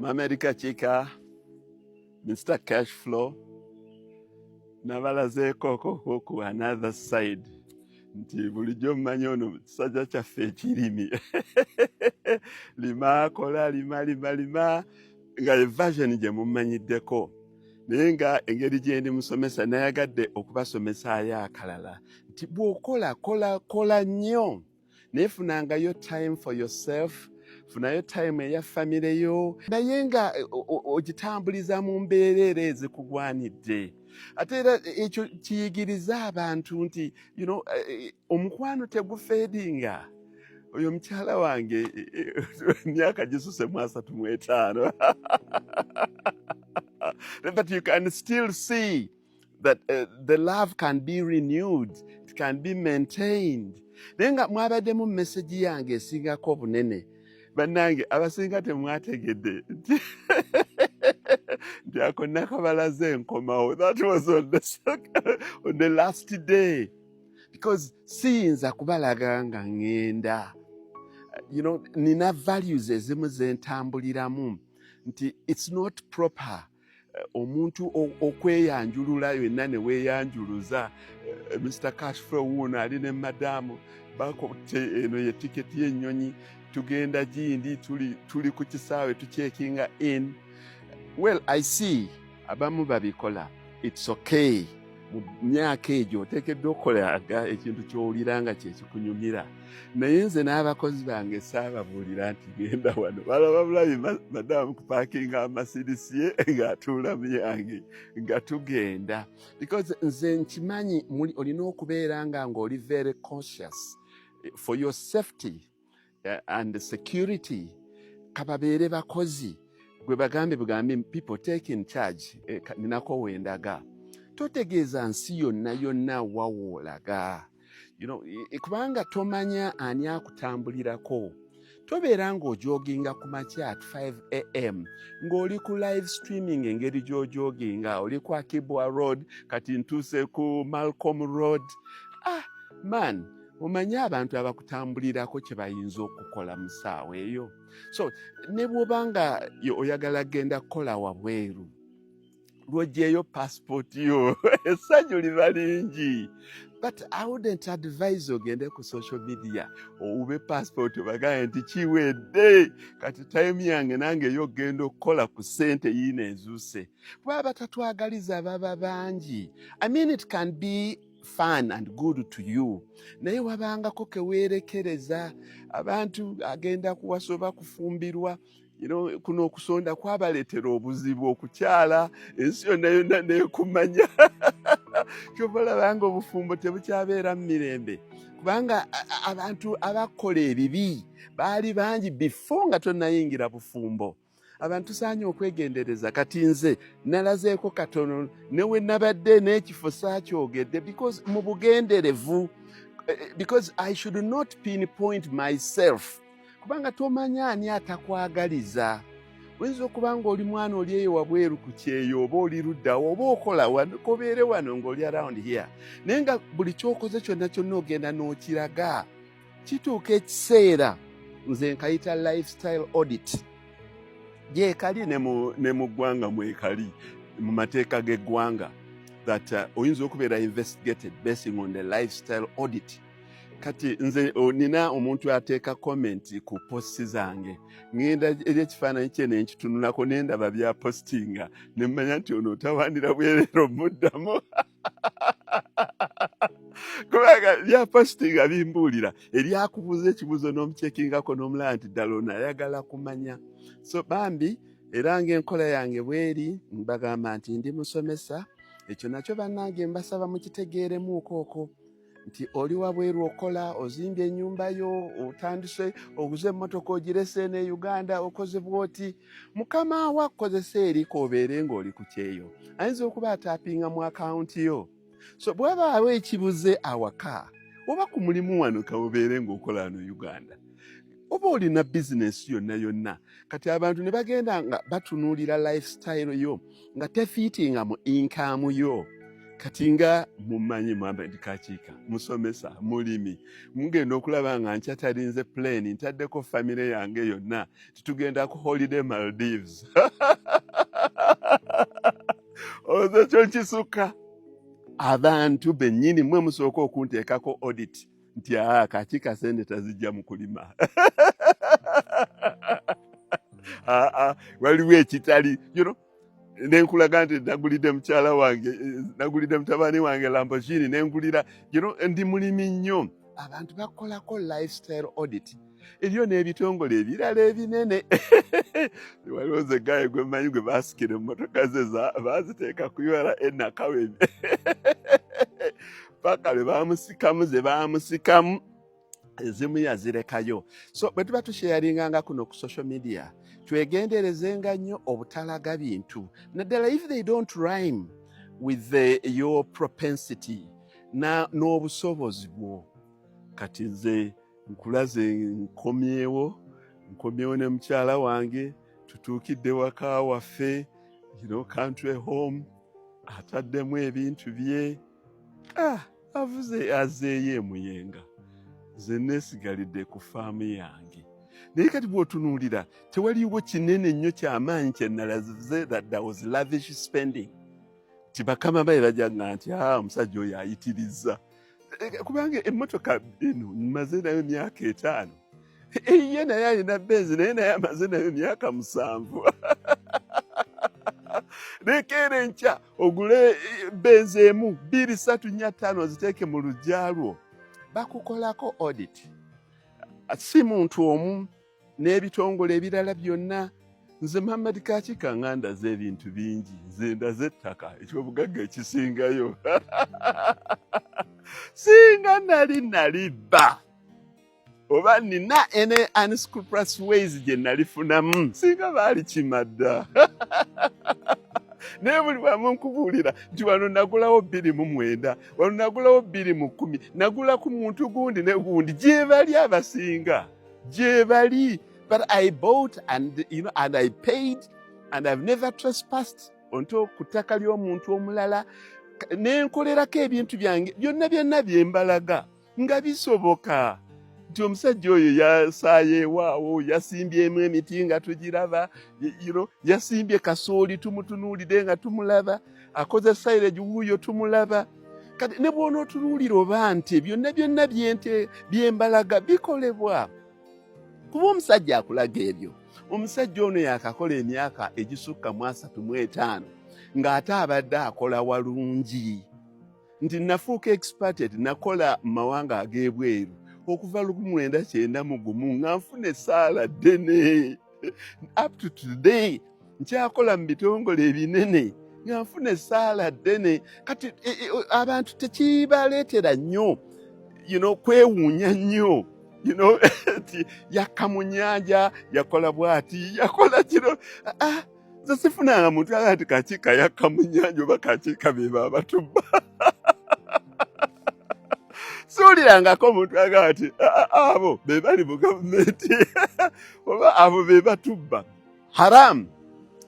America Chika, Mr. Cashflow, nabalazeeko ku another side nti bulijjo mmanyi ono kisajja kyaffe ekirimi lima akola lima nga version gye mummanyiddeko naye nga engeri gye ndi musomesa nayagadde okubasomesaayo akalala nti bw'okola kola nnyo naye funangayo time for yourself, funayo time eya famire yo naye nga ogitambuliza mu mbeera ezikugwanidde. Ate era ekyo kiyigiriza abantu nti omukwano tegufeedinga. Oyo mukyala wange emyaka gisuse mu 35 but you can still see that the love can be renewed, it can be maintained. Naye nga mwabaddemu message yange esingako obunene bannange abasinga temwategedde nti ako nakabalaze enkomawo. That was on the last day, because siyinza kubalaga nga ŋŋenda nina values ezimu zentambuliramu nti it's not proper omuntu okweyanjulula yenna ne weeyanjuluza. Mr. Cashflow wuuno ali ne madamu bakotte eno ye tiketi y'ennyonyi tugenda gindi tuli ku kisaawe tucheckinga in. Well, I see abamu babikola, it's okay. Mu myaka egyo oteekeddwa okukolaga ekintu ky'owulira nga kyekikunyumira. Naye nze n'abakozi bange saababuulira nti genda wano balaba bulabi madamu kupaakinga amasidisi ye ng'atuula mu yange nga tugenda, because nze nkimanyi olina okubeera ng'oli very conscious for your safety and security. Kababeere bakozi gwe bugambe people take in charge. Ninako wendaga totegeeza nsi yonna wawoolaga kubanga tomanya ani akutambulirako. Tobeera ng'ojoginga ku makya at 5 am ng'oli ku live streaming engeri gy'ojoginga, oli ku Akibwa Road kati ntuuse ku Malcolm Road. Man, omanye abantu abakutambulirako kye bayinza okukola mu ssaawa eyo. So ne bw'obanga oyagala genda kukola wabweru, lw'oggyeyo passport yo essanyu liba lingi. But I wouldn't advise ogende ku social media owube passport obagaye nti kiwedde kati time yange nange yo genda okukola ku ssente yiino ezuuse. Kuba batatwagaliza baba bangi. I mean, it can be fun and good to you, naye wabangako keweerekereza. Abantu agenda kuwasoba kufumbirwa, kuno okusonda kwabaleetera obuzibu okukyala, ensi yonna neekumanya. Kyova olabanga obufumbo tebukyabeera mu mirembe, kubanga abantu abakola ebibi baali bangi before nga tonnayingira bufumbo. Abantu tusaanye okwegendereza. Kati nze nalazeeko katono ne we nabadde n'ekifo saakyogedde because mu bugenderevu, because I should not pinpoint myself, kubanga tomanya ani atakwagaliza. Oyinza okuba ng'oli mwana oli eyo wabweru ku kyeyo, oba oli luddawo, oba okola wano kobeere wano ng'oli around here, naye nga buli kyokoze kyonna ogenda n'okiraga. Kituuka ekiseera nze nkayita lifestyle audit, gyekali ne mu ggwanga mwekali mu mateeka g'eggwanga, that oyinza okubeera investigated basing on the lifestyle audit. Kati nze nina omuntu ateeka comment ku posti zange, ngenda eri ekifaananyi kye ne nkitunulako ne ndaba bya postinga ne mmanya nti ono otawaanira bwereero muddamu. Kubanga bya postinga bimbuulira eryakubuuza ekibuuzo n'omukyekingako n'omulaba nti ddala ono ayagala kumanya. So bambi era ng'enkola yange bweri mbagamba nti ndi musomesa, ekyo nakyo bannange mbasaba mukitegeeremuuko okwo nti oli wabweru okola, ozimbye ennyumba yo, otandise oguze emmotoka ogirese ne Uganda, okoze bwoti, mukama wa kukozesa eriko obeere ng'oli ku kyeyo. Ayinza okuba ataapinga mu akawunti yo. So bw'abaawo ekibuze awaka oba ku mulimu wano kaobeere ng'okola wano Uganda, oba olina bizinesi yonna. Kati abantu ne bagenda nga batunuulira lifestyle yo nga tefiitinga mu income yo. kati nga mumanyi mwamba ndi kakiika musomesa mulimi mugenda okulaba nga nkyatalinze plane ntaddeko famire yange yonna titugenda ku holiday Maldives ozo kyo nkisuka abantu bennyini mwe musooka okunteekako audit nti kakiika sente tazijja mu kulima waliwo ekitali nenkulaga nti nagulidde mukyala wange nagulidde mutabani wange Lamborghini nengulira ndi mulimi nnyo. Abantu bakolako lifestyle audit. Eriyo n'ebitongole ebirala ebinene waliwo ze gaye gwe mmanyi gwe basikire mu motoka ze baziteeka ku URA nakawe paka lwe bamusikamu ze bamusikamu ezimu yazirekayo. So bwe tuba tusharinganga kuno ku social media twegenderezenga nnyo obutalaga bintu naddala if they don't rhyme with your propensity n'obusobozi bwo. Kati nze nkulaze nkomyewo ne mukyala wange tutuukidde waka waffe country home ataddemu ebintu bye avuze azeeyo emuyenga nze neesigalidde ku faamu yange. Naye kati bw'otunuulira tewaliwo kinene nnyo ky'amaanyi kye nalaze that there was lavish spending ti bakama baye bajanga nti omusajja oyo ayitiriza kubanga emmotoka eno maze nayo emyaka 5 ye naye alina benzi naye naye amaze nayo emyaka 7 nekeera enkya ogule benzi emu 2, 3, 4, 5 oziteeke mu luggya lwo bakukolako audit. Si muntu omu n'ebitongole ebirala byonna. Nze Muhammad Kakiika nga ndaze ebintu bingi nze ndaze ettaka ekyobugagga ekisingayo singa nalibba oba nina ene unscrupulous ways gye nalifunamu singa baali kimadda naye buli wamu nkubuulira nti wano nagulawo 2,900 wano nagulawo 2,10 nagula ku muntu gundi ne gundi gye bali abasinga gye bali. But I bought and I paid and I've never trespassed onto kutaka ly'omuntu omulala nenkolerako ebintu byange byonna byembalaga nga bisoboka nti omusajja oyo yasaaye waawo yasimbyemu emiti nga tugiraba yasimbye kasooli tumutunuulire nga tumulaba akoze silage wuuyo tumulaba kati ne bw'onootunuulira oba nti byonna byembalaga bikolebwa. Kuba omusajja akulaga ebyo omusajja ono yakakola emyaka egisukka mu 35 ng'ate abadde akola walungi nti nafuuka expatriate nakola mu mawanga ag'ebweru okuva 1991 nga nfuna essaala ddene up to today nkyakola mu bitongole ebinene nga nfuna essaala ddene kati abantu tekibaleetera nnyo kwewuunya nnyo yakka mu nnyanja yakola bw'ati yakola kino nze sifunanga muntu aga nti Kakiika yakka mu nnyanja oba Kakiika be babatubba siwulirangako omuntu aga nti abo be bali mu gavumenti oba abo be batubba haramu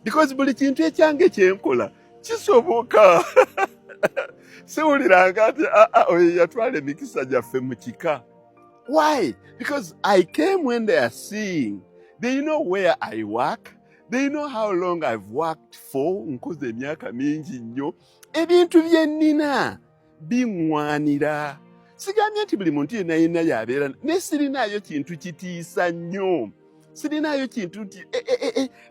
because buli kintu ekyange kyenkola kisoboka siwuliranga nti oyo yatwala emikisa gyaffe mu kika. Why? Because I came when they are seeing. They know where I work. They know how long I've worked for. Nkoze emyaka mingi nnyo. Ebintu bye nnina biŋŋwanira. Sigambye nti buli muntu yenna yabeera ne sirinayo kintu kitiisa nnyo. Sirinayo kintu nti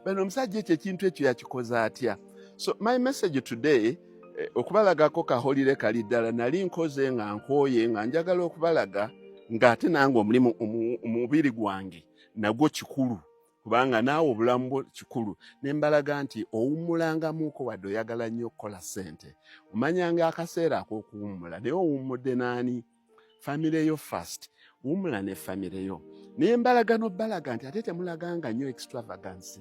bano omusajja ekyo ekintu ekyo yakikoza atya. So my message today okubalagako kaholire kali ddala nali nkoze nga nkooye nga njagala okubalaga ng'ate nange omulimu omubiri gwange nagwo kikulu kubanga naawe obulamu bwo kikulu nembalaga nti owummulangamuuko wadde oyagala nnyo okukola ssente omanyanga akaseera ak'okuwummula naye owummudde n'ani famire yo first wummula ne famire yo naye mbalaga n'obbalaga nti ate temulaganga nnyo extravagance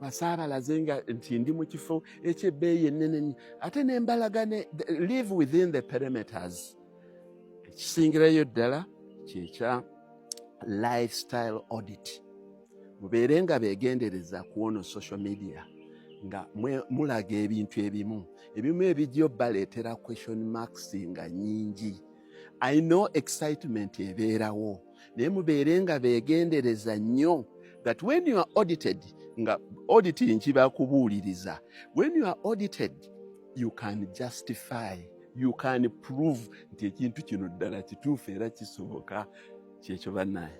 basaabalaze nga nti ndi mu kifo ekyebbeeyi ennene nnyo ate nembalaga ne live within the perimeters. Ekisingirayo ddala kyekya lifestyle audit. Mubeere nga beegendereza ku ono social media nga mulaga ebintu ebimu ebijja baleetera question marks nga nnyingi. I know excitement ebeerawo naye mubeere nga beegendereza nnyo that when you are audited, nga auditing kibakubuuliriza, when you are audited you can justify, you can prove nti ekintu kino ddala kituufu era kisoboka. Kyekyo bannaye.